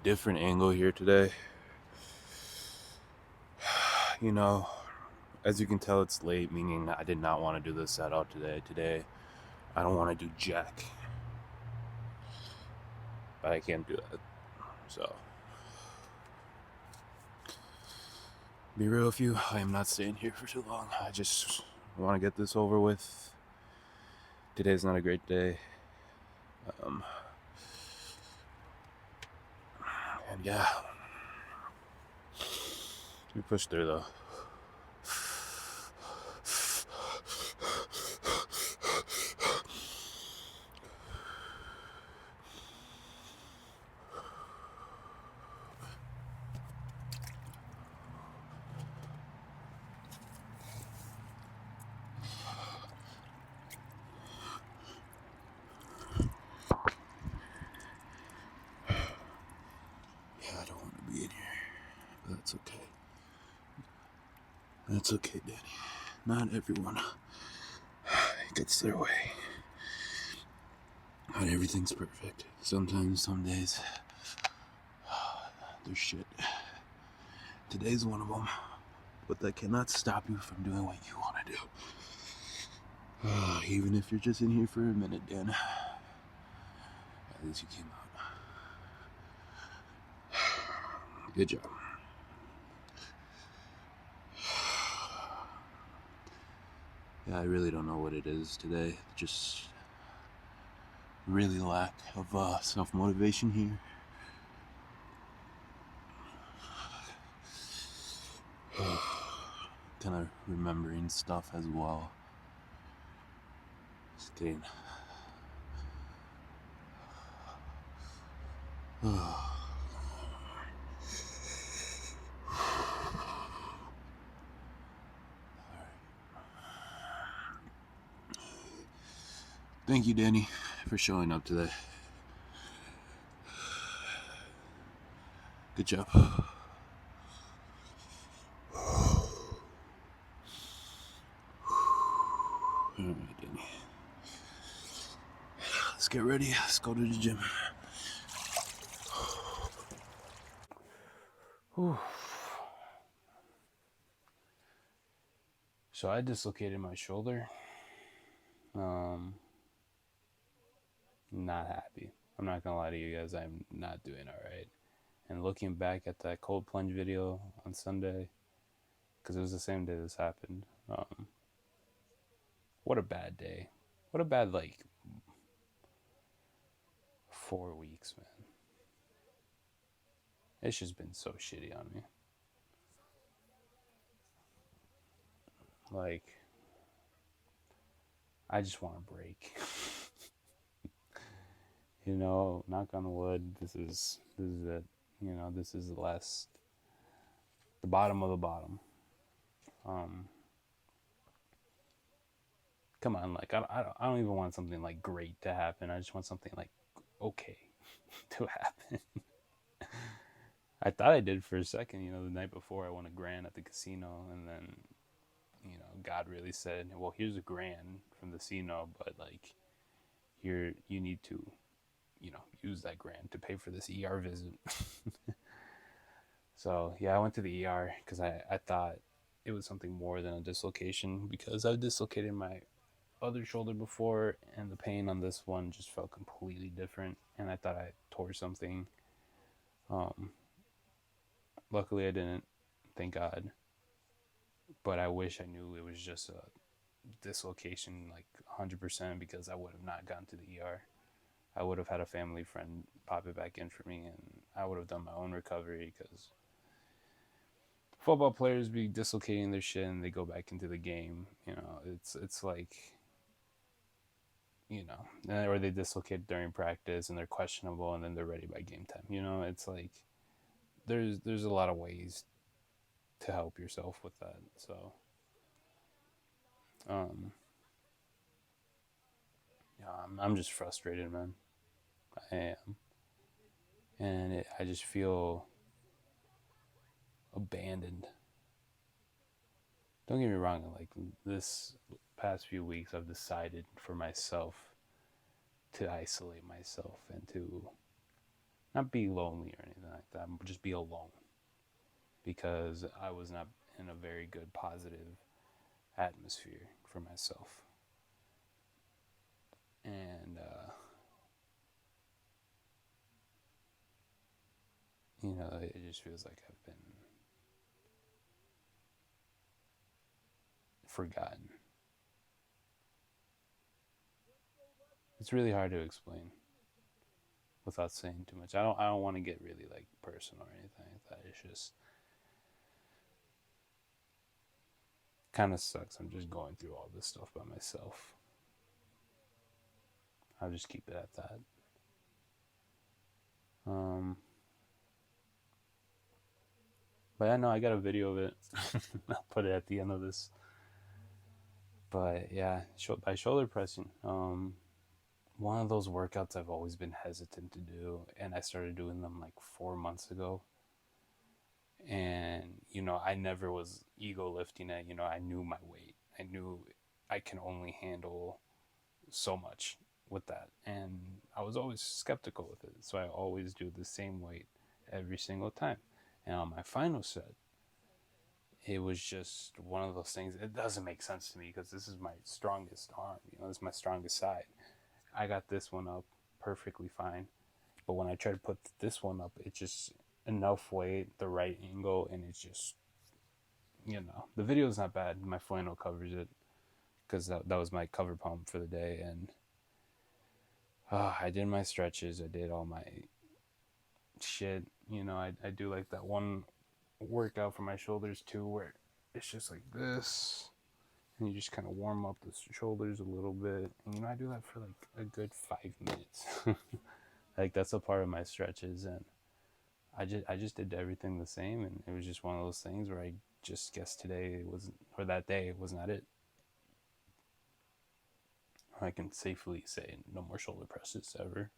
different angle here today. You know, as you can tell, it's late, meaning I did not want to do this at all today. Today, I don't want to do jack, but I can't do that. So, be real with you, I am not staying here for too long. I just want to get this over with. Today's not a great day. And yeah, we push through though. Yeah, I don't want to be in here, but that's okay. That's okay, Danny. Not everyone gets their way. Not everything's perfect. Sometimes, some days, there's shit. Today's one of them, but that cannot stop you from doing what you want to do. Even if you're just in here for a minute, Dan. At least you came out. Good job. Yeah, I really don't know what it is today. Just really lack of self-motivation here. Kind of remembering stuff as well. Just kidding. Thank you, Danny, for showing up today. Good job. Alright, Danny. Let's get ready. Let's go to the gym. Whew. So I dislocated my shoulder. Not happy. I'm not gonna lie to you guys, I'm not doing alright. And looking back at that cold plunge video on Sunday, because it was the same day this happened, what a bad day. What a bad, 4 weeks, man. It's just been so shitty on me. Like, I just want a break. Knock on wood, this is it. This is the bottom of the bottom. Come on, I don't even want something like great to happen. I just want something like okay to happen. I thought I did for a second. The night before I won $1,000 at the casino, and then God really said, well, here's $1,000 from the casino, but you need to use that $1,000 to pay for this ER visit. So yeah, I went to the ER because I thought it was something more than a dislocation, because I've dislocated my other shoulder before, and the pain on this one just felt completely different, and I thought I tore something. Luckily I didn't, thank God, but I wish I knew it was just a dislocation 100%, because I would have not gone to the ER. I would have had a family friend pop it back in for me, and I would have done my own recovery, because football players be dislocating their shit and they go back into the game. It's like, or they dislocate during practice and they're questionable and then they're ready by game time. It's like there's a lot of ways to help yourself with that. So yeah, I'm just frustrated, man. I am. And I just feel abandoned. Don't get me wrong, this past few weeks I've decided for myself to isolate myself and to not be lonely or anything. like that, just be alone, because I was not in a very good positive atmosphere for myself. And, it just feels like I've been forgotten. It's really hard to explain without saying too much. I don't want to get really like personal or anything like that. It's just kind of sucks. I'm just going through all this stuff by myself. I'll just keep it at that. Um, but I know I got a video of it. I'll put it at the end of this. But yeah, by shoulder pressing. One of those workouts I've always been hesitant to do, and I started doing them like 4 months ago. And I never was ego lifting it. I knew my weight. I knew I can only handle so much with that, and I was always skeptical with it. So I always do the same weight every single time. And on my final set, it was just one of those things. It doesn't make sense to me because this is my strongest arm. This is my strongest side. I got this one up perfectly fine, but when I try to put this one up, it's just enough weight, the right angle, and it's just, the video is not bad. My flannel covers it because that was my cover pump for the day. And I did my stretches. I did all my shit. I do like that one workout for my shoulders too, where it's just like this, and you just kind of warm up the shoulders a little bit. And I do that for like a good 5 minutes. Like that's a part of my stretches, and I just did everything the same, and it was just one of those things where I just guess today wasn't, or that day was not it. I can safely say no more shoulder presses ever.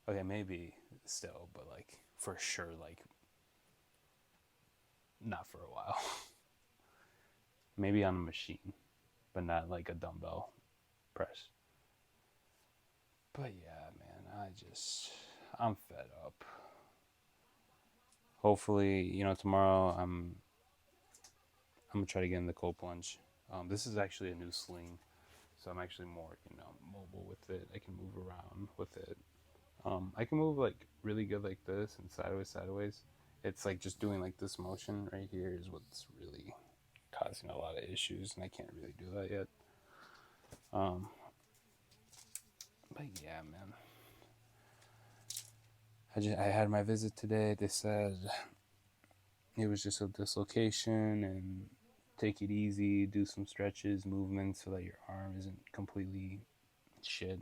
Okay, maybe still, but like for sure, like not for a while. Maybe on a machine, but not like a dumbbell press. But yeah, man, I'm fed up. Hopefully, tomorrow I'm gonna try to get in the cold plunge. This is actually a new sling, so I'm actually more mobile with it. I can move around with it. I can move like really good like this and sideways. It's like just doing like this motion right here is what's really causing a lot of issues, and I can't really do that yet. Um, but yeah, man. I had my visit today. They said it was just a dislocation, and take it easy, do some stretches, movements so that your arm isn't completely shit.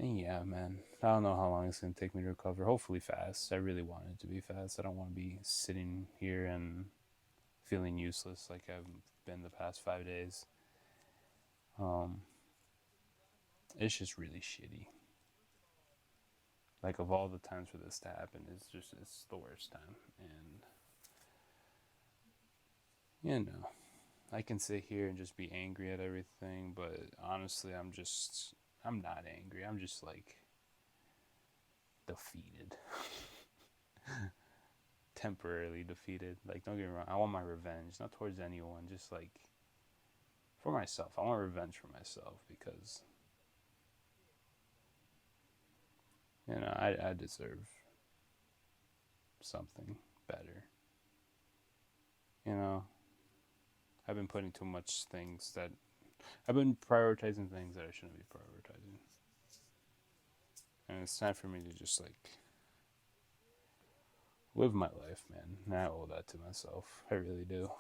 And yeah, man, I don't know how long it's gonna take me to recover. Hopefully fast. I really want it to be fast. I don't want to be sitting here and feeling useless like I've been the past 5 days. Um, it's just really shitty. Like of all the times for this to happen, it's the worst time. And I can sit here and just be angry at everything, but honestly, I'm not angry. I'm just like defeated. Temporarily defeated. Like, don't get me wrong, I want my revenge, not towards anyone, just like for myself. I want revenge for myself because I deserve something better. You know, I've been putting too much things that I've been prioritizing things that I shouldn't be prioritizing. And it's time for me to just like live my life, man. And I owe that to myself. I really do.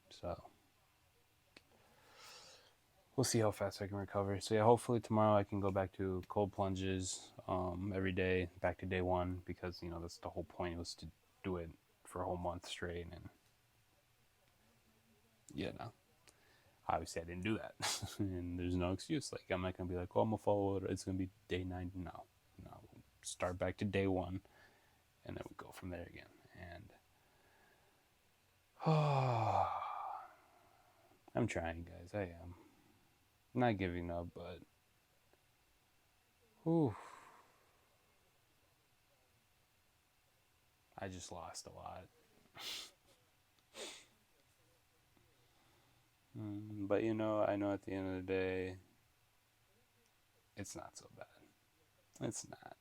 So we'll see how fast I can recover. So yeah, hopefully tomorrow I can go back to cold plunges every day, back to day one, because that's the whole point, was to do it for a whole month straight. And obviously I didn't do that. And there's no excuse. Like, I'm not gonna be like, oh, I'm gonna follow it, it's gonna be day 9. No, we'll start back to day 1, and then we go from there again. And I'm trying, guys. I am. I'm not giving up, but Whew. I just lost a lot. But I know at the end of the day, it's not so bad. It's not.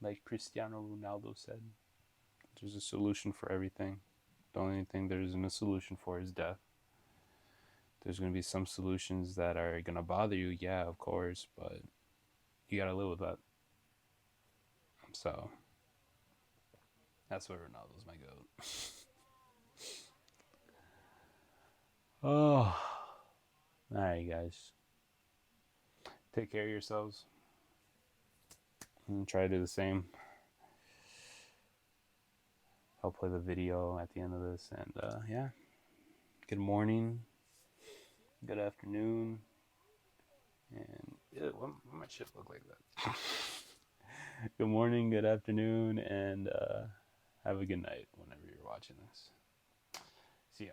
Like Cristiano Ronaldo said, there's a solution for everything. The only thing there isn't a solution for is death. There's going to be some solutions that are going to bother you, yeah, of course, but you got to live with that. So that's where Ronaldo's my goat. Oh, all right, guys. Take care of yourselves. And try to do the same. I'll play the video at the end of this. And yeah, good morning, good afternoon, and yeah, what my shit look like that? Good morning, good afternoon, and have a good night whenever you're watching this. See ya.